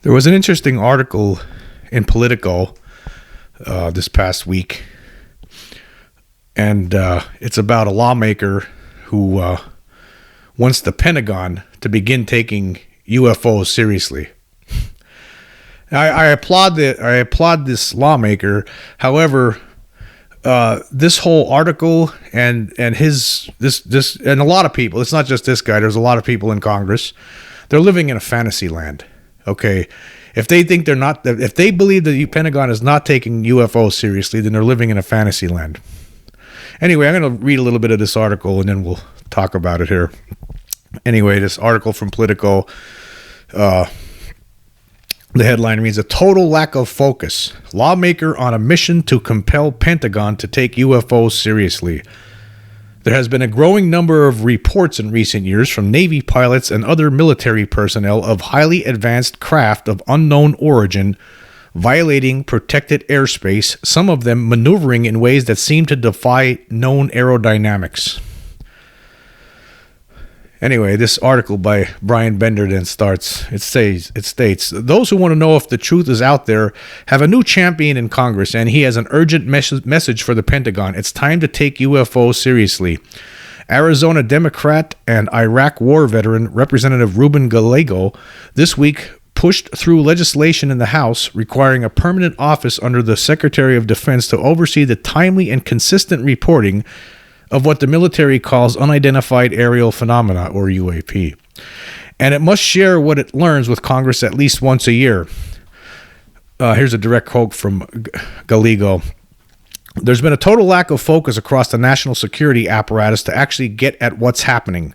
There was an interesting article in Politico this past week, and it's about a lawmaker who wants the Pentagon to begin taking UFOs seriously. I applaud this lawmaker. However, this whole article and his this and a lot of people, it's not just this guy. There's a lot of people in Congress. They're living in a fantasy land. Okay, if they think if they believe that the Pentagon is not taking UFOs seriously, then they're living in a fantasy land. Anyway, I'm going to read a little bit of this article and then we'll talk about it here. Anyway, this article from Politico, the headline reads, "A total lack of focus. Lawmaker on a mission to compel Pentagon to take UFOs seriously." There has been a growing number of reports in recent years from Navy pilots and other military personnel of highly advanced craft of unknown origin violating protected airspace, some of them maneuvering in ways that seem to defy known aerodynamics. Anyway, this article by Brian Bender then starts. It states, "Those who want to know if the truth is out there have a new champion in Congress, and he has an urgent message for the Pentagon. It's time to take UFOs seriously." Arizona Democrat and Iraq war veteran Representative Ruben Gallego this week pushed through legislation in the House requiring a permanent office under the Secretary of Defense to oversee the timely and consistent reporting of what the military calls unidentified aerial phenomena, or UAP. And it must share what it learns with Congress at least once a year. Here's a direct quote from Gallego. "There's been a total lack of focus across the national security apparatus to actually get at what's happening.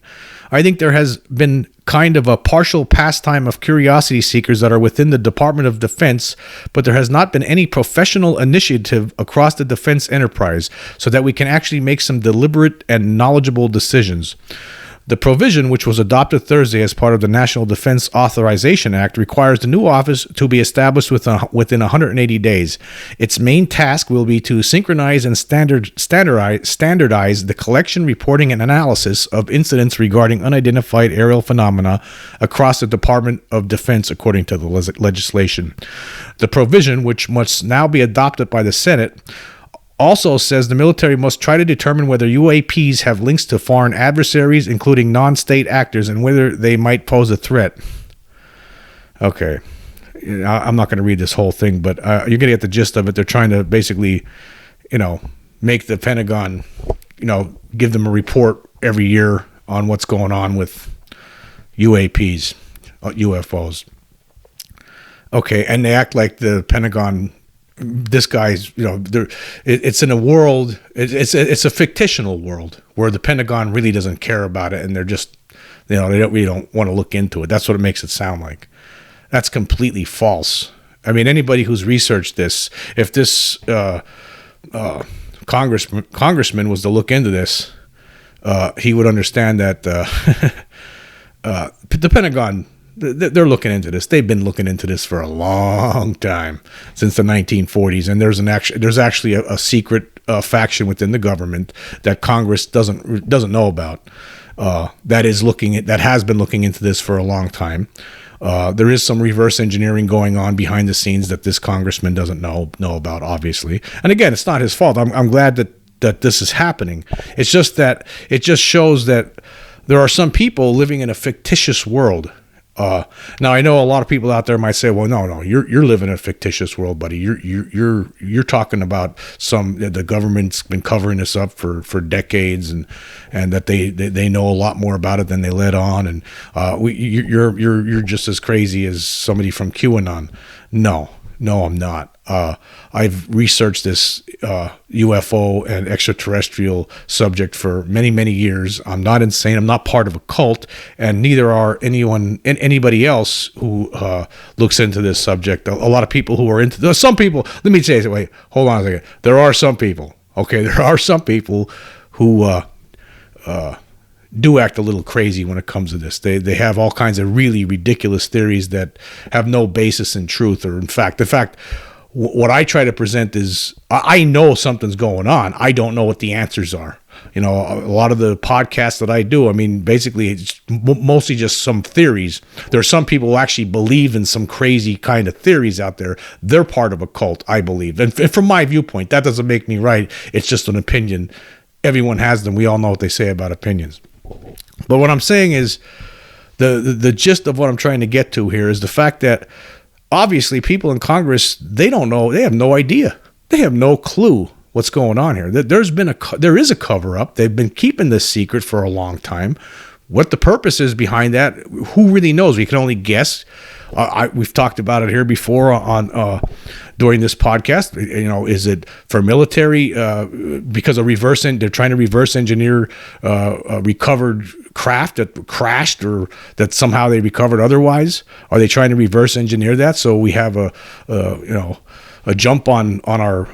I think there has been kind of a partial pastime of curiosity seekers that are within the Department of Defense, but there has not been any professional initiative across the defense enterprise so that we can actually make some deliberate and knowledgeable decisions. The provision, which was adopted Thursday as part of the National Defense Authorization Act, requires the new office to be established within 180 days. Its main task will be to synchronize and standardize the collection, reporting, and analysis of incidents regarding unidentified aerial phenomena across the Department of Defense, according to the legislation. The provision, which must now be adopted by the Senate, also says the military must try to determine whether UAPs have links to foreign adversaries, including non-state actors, and whether they might pose a threat." Okay. I'm not going to read this whole thing, but you're going to get the gist of it. They're trying to basically, make the Pentagon, give them a report every year on what's going on with UAPs, UFOs. Okay, and they act like the Pentagon... This guy's, it's in a world, it's a fictional world where the Pentagon really doesn't care about it, and they're just, they don't want to look into it. That's what it makes it sound like. That's completely false. I mean, anybody who's researched this, if this congressman was to look into this, he would understand that the Pentagon, they're looking into this. They've been looking into this for a long time, since the 1940s. And there's actually a secret faction within the government that Congress doesn't know about. That has been looking into this for a long time. There is some reverse engineering going on behind the scenes that this congressman doesn't know about, obviously. And again, it's not his fault. I'm glad that this is happening. It's just that it just shows that there are some people living in a fictitious world. Now I know a lot of people out there might say, "Well, no, you're living in a fictitious world, buddy. You're talking about the government's been covering this up for decades, and that they know a lot more about it than they let on, and you're just as crazy as somebody from QAnon." No, I'm not. I've researched this UFO and extraterrestrial subject for many, many years. I'm not insane. I'm not part of a cult, and neither are anybody else who looks into this subject. A lot of people who are into some people. Let me say, wait, hold on a second. There are some people. Okay, there are some people who do act a little crazy when it comes to this. They have all kinds of really ridiculous theories that have no basis in truth or in fact. In fact, what I try to present is I know something's going on. I don't know what the answers are. You know, a lot of the podcasts that I do, I mean, basically it's mostly just some theories. There are some people who actually believe in some crazy kind of theories out there. They're part of a cult, I believe. And from my viewpoint, that doesn't make me right. It's just an opinion. Everyone has them. We all know what they say about opinions. But what I'm saying is the gist of what I'm trying to get to here is the fact that obviously people in Congress, they don't know. They have no idea. They have no clue what's going on here. There is a cover-up. They've been keeping this secret for a long time. What the purpose is behind that, who really knows? We can only guess. We've talked about it here before during this podcast. You know, is it for military because of they're trying to reverse engineer a recovered craft that crashed or that somehow they recovered otherwise? Are they trying to reverse engineer that so we have a jump on our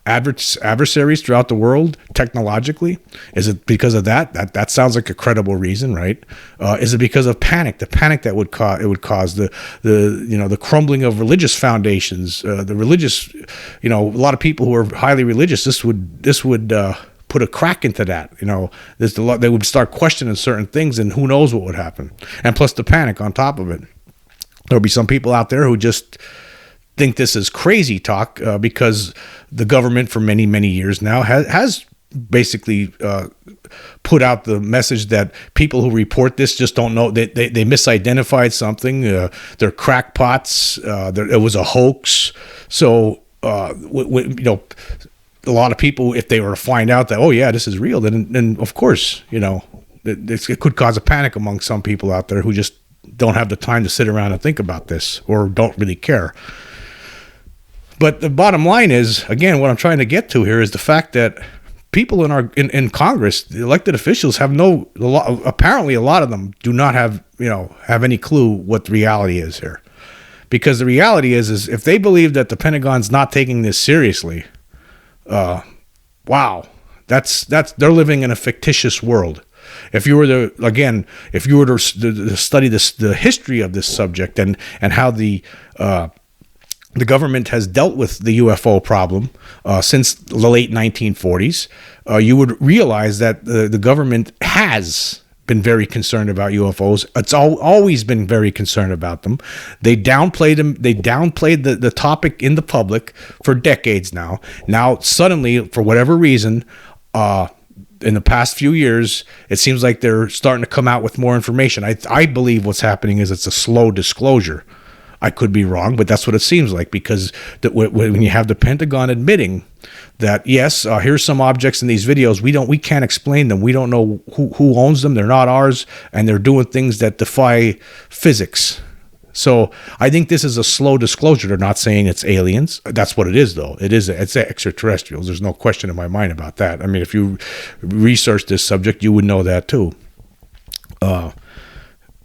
adversaries throughout the world technologically? Is it because of that? That sounds like a credible reason, right? Is it because of panic? The panic that would cause the crumbling of religious foundations, the religious, a lot of people who are highly religious. This would put a crack into that. There's a lot. They would start questioning certain things, and who knows what would happen. And plus the panic on top of it. There'll be some people out there who just think this is crazy talk because the government for many, many years now has basically put out the message that people who report this just don't know. They misidentified something. They're crackpots. It was a hoax. So, a lot of people, if they were to find out that, oh, yeah, this is real, then of course, it could cause a panic among some people out there who just don't have the time to sit around and think about this or don't really care. But the bottom line is, again, what I'm trying to get to here is the fact that people in Congress, the elected officials, apparently a lot of them do not have any clue what the reality is here. Because the reality is if they believe that the Pentagon's not taking this seriously, wow, they're living in a fictitious world. If you were to study the history of this subject and how the government has dealt with the UFO problem since the late 1940s, you would realize that the government has been very concerned about UFOs. It's always been very concerned about them. They downplayed them. They downplayed the topic in the public for decades now. Now, suddenly, for whatever reason, in the past few years, it seems like they're starting to come out with more information. I believe what's happening is it's a slow disclosure. I could be wrong, but that's what it seems like, because when you have the Pentagon admitting that, yes, here's some objects in these videos, we can't explain them. We don't know who owns them. They're not ours, and they're doing things that defy physics. So I think this is a slow disclosure. They're not saying it's aliens. That's what it is, though. It's extraterrestrials. There's no question in my mind about that. I mean, if you research this subject, you would know that too.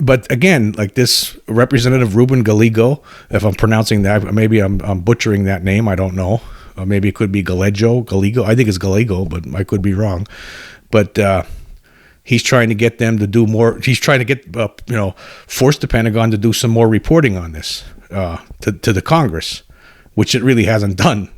But again, like this Representative Ruben Gallego, if I'm pronouncing that, maybe I'm butchering that name. I don't know. Maybe it could be Gallego. I think it's Gallego, but I could be wrong. But he's trying to get them to do more. He's trying to get, force the Pentagon to do some more reporting on this to the Congress, which it really hasn't done,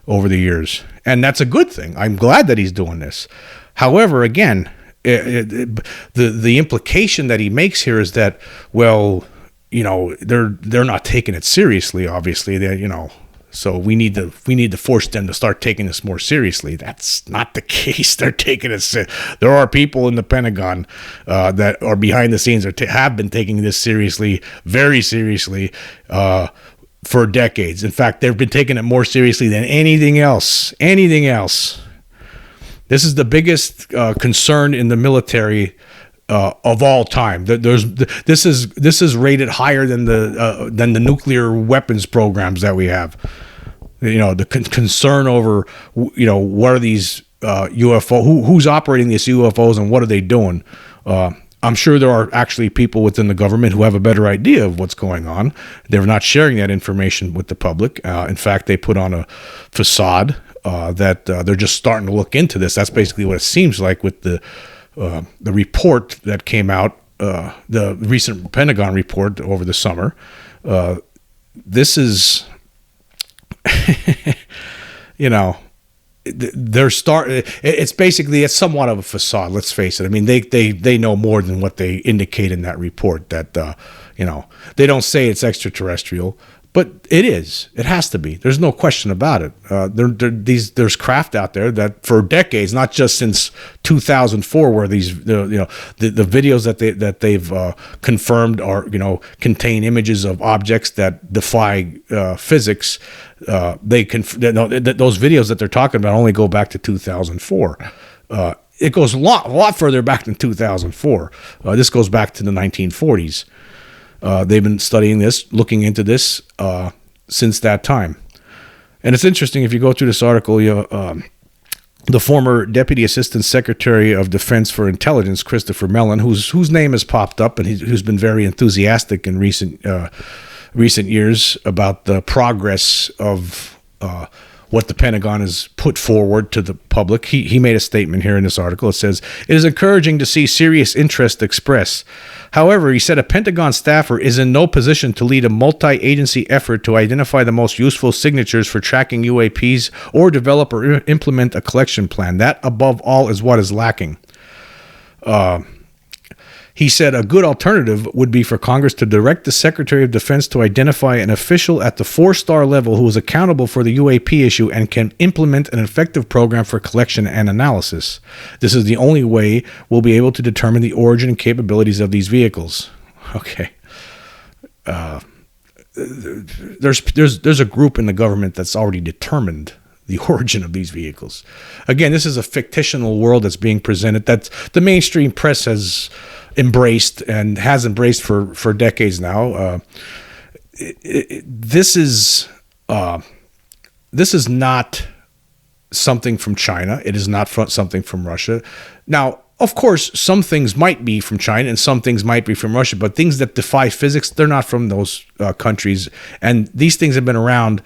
over the years. And that's a good thing. I'm glad that he's doing this. However, again, the implication that he makes here is that, well, they're not taking it seriously. Obviously, so we need to force them to start taking this more seriously. That's not the case. They're taking it. There are people in the Pentagon that are behind the scenes or have been taking this seriously, very seriously, for decades. In fact, they've been taking it more seriously than anything else. This is the biggest concern in the military of all time. This is rated higher than the nuclear weapons programs that we have. The concern over what are these UFO? Who's operating these UFOs and what are they doing? I'm sure there are actually people within the government who have a better idea of what's going on. They're not sharing that information with the public. In fact, they put on a facade that they're just starting to look into this. That's basically what it seems like with the the report that came out, the recent Pentagon report over the summer. This is, it's basically, it's somewhat of a facade. Let's face it. I mean, they know more than what they indicate in that report. That they don't say it's extraterrestrial, but it is. It has to be. There's no question about it. There's craft out there that for decades, not just since 2004, where the videos that they've confirmed are contain images of objects that defy physics. Those videos that they're talking about only go back to 2004. It goes a lot further back than 2004. This goes back to the 1940s. They've been studying this, looking into this since that time. And it's interesting, if you go through this article, the former Deputy Assistant Secretary of Defense for Intelligence, Christopher Mellon, whose name has popped up and who's been very enthusiastic in recent years about the progress of what the Pentagon has put forward to the public. He made a statement here in this article. It says, "It is encouraging to see serious interest expressed. However," he said, "a Pentagon staffer is in no position to lead a multi-agency effort to identify the most useful signatures for tracking UAPs or develop or implement a collection plan. That, above all, is what is lacking." He said a good alternative would be for Congress to direct the Secretary of Defense to identify an official at the 4-star level who is accountable for the UAP issue and can implement an effective program for collection and analysis. This is the only way we'll be able to determine the origin and capabilities of these vehicles. Okay. There's a group in the government that's already determined the origin of these vehicles. Again, this is a fictional world that's being presented that the mainstream press has embraced and has embraced for decades now. This is not something from China. It is not something from Russia. Now, of course, some things might be from China and some things might be from Russia, but things that defy physics, they're not from those countries. And these things have been around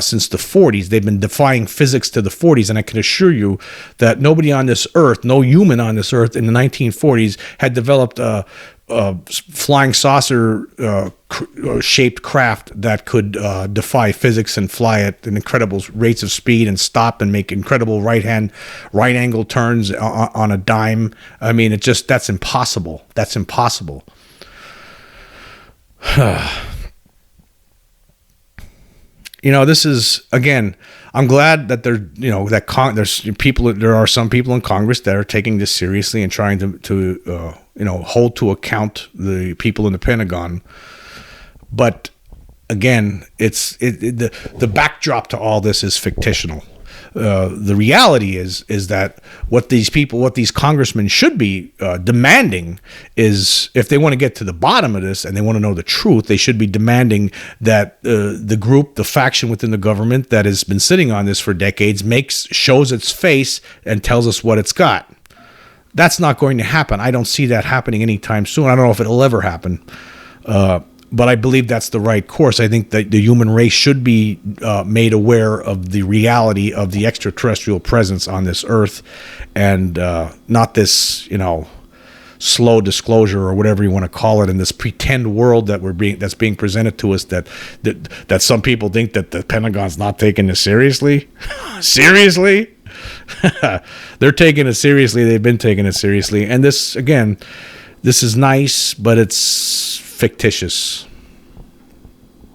since the 40s. They've been defying physics to the 40s. And I can assure you that nobody on this earth, no human on this earth in the 1940s had developed flying saucer shaped craft that could defy physics and fly at incredible rates of speed and stop and make incredible right angle turns on a dime. I mean, that's impossible. That's impossible. This is, again, I'm glad that there are some people in Congress that are taking this seriously and trying to hold to account the people in the Pentagon. But again, the backdrop to all this is fictional. The reality is that what these congressmen should be demanding is, if they want to get to the bottom of this and they want to know the truth, they should be demanding that the faction within the government that has been sitting on this for decades shows its face and tells us what it's got. That's not going to happen. I don't see that happening anytime soon. I don't know if it'll ever happen. But I believe that's the right course. I think that the human race should be made aware of the reality of the extraterrestrial presence on this earth, and not this, slow disclosure or whatever you want to call it, in this pretend world that's being presented to us. That some people think that the Pentagon's not taking this seriously. Seriously, they're taking it seriously. They've been taking it seriously, and this is nice, but it's fictitious.